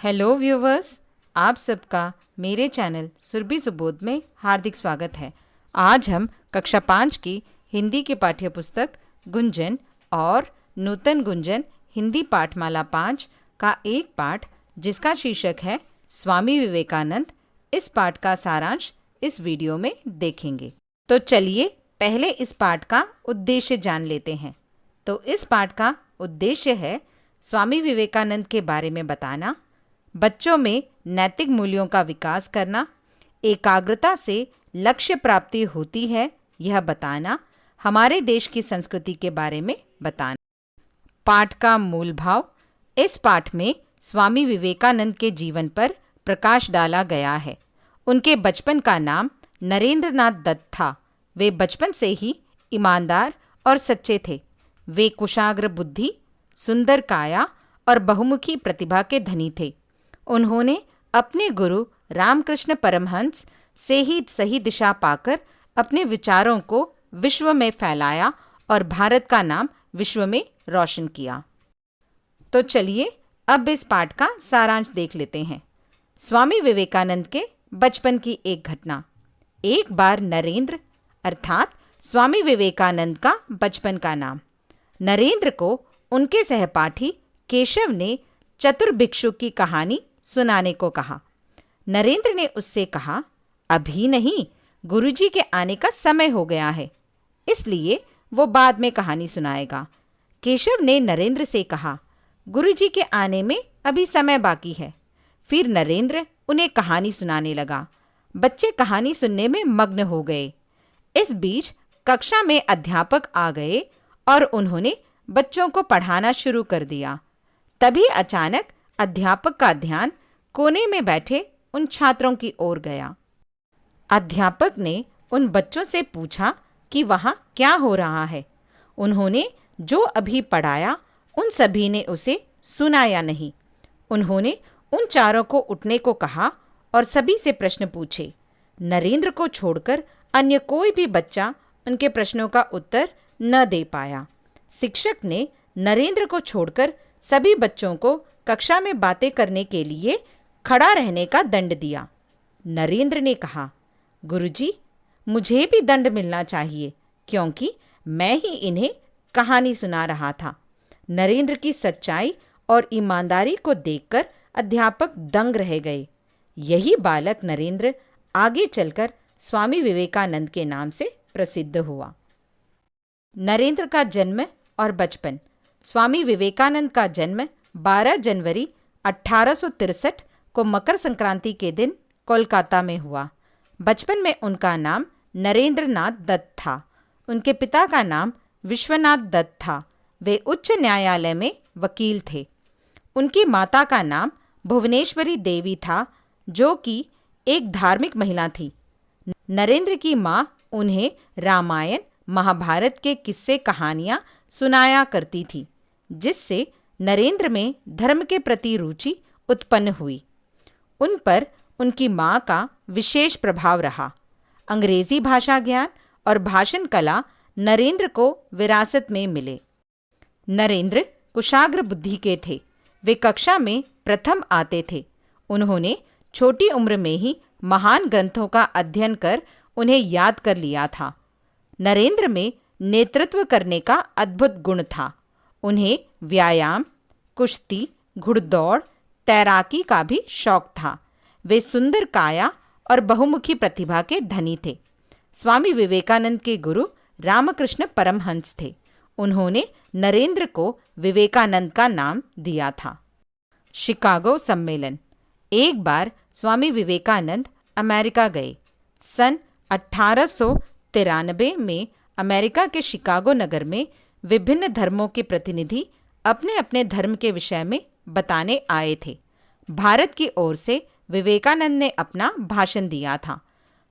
Hello viewers, आप सबका मेरे चैनल सुरभि सुबोध में हार्दिक स्वागत है। आज हम कक्षा 5 की हिंदी की पाठ्य पुस्तक गुंजन और नूतन गुंजन हिंदी पाठमाला 5 का एक पाठ जिसका शीर्षक है स्वामी विवेकानंद, इस पाठ का सारांश इस वीडियो में देखेंगे। तो चलिए पहले इस पाठ का उद्देश्य जान लेते हैं। तो इस पाठ का उद्देश्य है स्वामी विवेकानंद के बारे में बताना, बच्चों में नैतिक मूल्यों का विकास करना, एकाग्रता से लक्ष्य प्राप्ति होती है यह बताना, हमारे देश की संस्कृति के बारे में बताना। पाठ का मूल भाव। इस पाठ में स्वामी विवेकानंद के जीवन पर प्रकाश डाला गया है। उनके बचपन का नाम नरेंद्र नाथ दत्त था। वे बचपन से ही ईमानदार और सच्चे थे। वे कुशाग्र बुद्धि, सुंदर काया और बहुमुखी प्रतिभा के धनी थे। उन्होंने अपने गुरु रामकृष्ण परमहंस से ही सही दिशा पाकर अपने विचारों को विश्व में फैलाया और भारत का नाम विश्व में रोशन किया। तो चलिए अब इस पाठ का सारांश देख लेते हैं। स्वामी विवेकानंद के बचपन की एक घटना। एक बार नरेंद्र अर्थात स्वामी विवेकानंद का बचपन का नाम। नरेंद्र को उनके सहपाठी केशव ने चतुर भिक्षु की कहानी सुनाने को कहा। नरेंद्र ने उससे कहा, अभी नहीं, गुरुजी के आने का समय हो गया है, इसलिए वो बाद में कहानी सुनाएगा। केशव ने नरेंद्र से कहा, गुरुजी के आने में अभी समय बाकी है। फिर नरेंद्र उन्हें कहानी सुनाने लगा। बच्चे कहानी सुनने में मग्न हो गए। इस बीच कक्षा में अध्यापक आ गए और उन्होंने बच्चों को पढ़ाना शुरू कर दिया। तभी अचानक अध्यापक का ध्यान कोने में बैठे उन छात्रों की ओर गया। अध्यापक ने उन बच्चों से पूछा कि वहाँ क्या हो रहा है। उन्होंने जो अभी पढ़ाया उन सभी ने उसे सुना या नहीं। उन्होंने उन चारों को उठने को कहा और सभी से प्रश्न पूछे। नरेंद्र को छोड़कर अन्य कोई भी बच्चा उनके प्रश्नों का उत्तर न दे पाया। शिक्षक ने नरेंद्र को छोड़कर सभी बच्चों को कक्षा में बातें करने के लिए खड़ा रहने का दंड दिया। नरेंद्र ने कहा, गुरुजी, मुझे भी दंड मिलना चाहिए क्योंकि मैं ही इन्हें कहानी सुना रहा था। नरेंद्र की सच्चाई और ईमानदारी को देखकर अध्यापक दंग रह गए। यही बालक नरेंद्र आगे चलकर स्वामी विवेकानंद के नाम से प्रसिद्ध हुआ। नरेंद्र का जन्म और बचपन। स्वामी विवेकानंद का जन्म 12 जनवरी 1863 को मकर संक्रांति के दिन कोलकाता में हुआ। बचपन में उनका नाम नरेंद्र नाथ दत्त था। उनके पिता का नाम विश्वनाथ दत्त था। वे उच्च न्यायालय में वकील थे। उनकी माता का नाम भुवनेश्वरी देवी था, जो कि एक धार्मिक महिला थी। नरेंद्र की माँ उन्हें रामायण, महाभारत के किस्से कहानियाँ सुनाया करती थी, जिससे नरेंद्र में धर्म के प्रति रुचि उत्पन्न हुई। उन पर उनकी माँ का विशेष प्रभाव रहा। अंग्रेजी भाषा ज्ञान और भाषण कला नरेंद्र को विरासत में मिले। नरेंद्र कुशाग्र बुद्धि के थे। वे कक्षा में प्रथम आते थे। उन्होंने छोटी उम्र में ही महान ग्रंथों का अध्ययन कर उन्हें याद कर लिया था। नरेंद्र में नेतृत्व करने का अद्भुत गुण था। उन्हें व्यायाम, कुश्ती, घुड़दौड़, तैराकी का भी शौक था। वे सुंदर काया और बहुमुखी प्रतिभा के धनी थे। स्वामी विवेकानंद के गुरु रामकृष्ण परमहंस थे। उन्होंने नरेंद्र को विवेकानंद का नाम दिया था। शिकागो सम्मेलन। एक बार स्वामी विवेकानंद अमेरिका गए। सन 1893 में अमेरिका के शिकागो नगर में विभिन्न धर्मों के प्रतिनिधि अपने अपने धर्म के विषय में बताने आए थे। भारत की ओर से विवेकानंद ने अपना भाषण दिया था।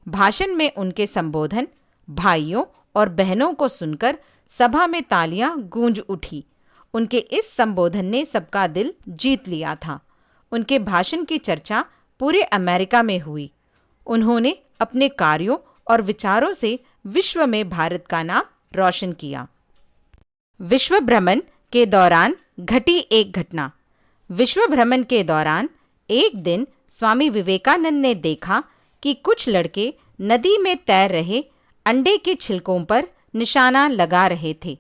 भाषण में उनके संबोधन भाइयों और बहनों को सुनकर सभा में तालियां गूंज उठी। उनके इस संबोधन ने सबका दिल जीत लिया था। उनके भाषण की चर्चा पूरे अमेरिका में हुई। उन्होंने अपने कार्यों और विचारों से विश्व में भारत का नाम रोशन किया। विश्व भ्रमण के दौरान घटी एक घटना। विश्व भ्रमण के दौरान एक दिन स्वामी विवेकानंद ने देखा कि कुछ लड़के नदी में तैर रहे अंडे के छिलकों पर निशाना लगा रहे थे।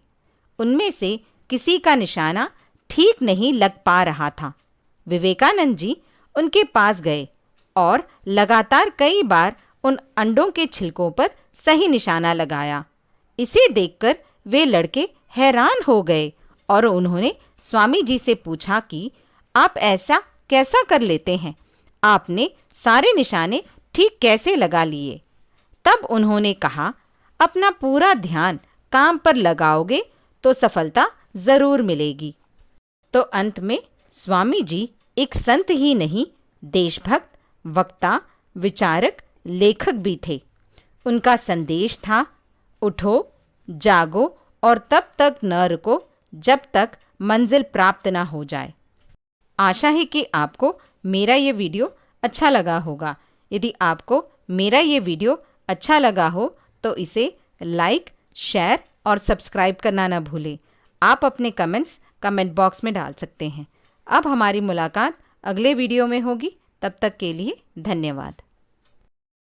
उनमें से किसी का निशाना ठीक नहीं लग पा रहा था। विवेकानंद जी उनके पास गए और लगातार कई बार उन अंडों के छिलकों पर सही निशाना लगाया। इसे देखकर वे लड़के हैरान हो गए और उन्होंने स्वामी जी से पूछा कि आप ऐसा कैसा कर लेते हैं? आपने सारे निशाने ठीक कैसे लगा लिए? तब उन्होंने कहा, अपना पूरा ध्यान काम पर लगाओगे तो सफलता जरूर मिलेगी। तो अंत में स्वामी जी एक संत ही नहीं, देशभक्त, वक्ता, विचारक, लेखक भी थे। उनका संदेश था, उठो, जागो और तब तक न रुको जब तक मंजिल प्राप्त ना हो जाए। आशा है कि आपको मेरा ये वीडियो अच्छा लगा होगा। यदि आपको मेरा ये वीडियो अच्छा लगा हो तो इसे लाइक, शेयर और सब्सक्राइब करना ना भूलें। आप अपने कमेंट्स कमेंट बॉक्स में डाल सकते हैं। अब हमारी मुलाकात अगले वीडियो में होगी। तब तक के लिए धन्यवाद।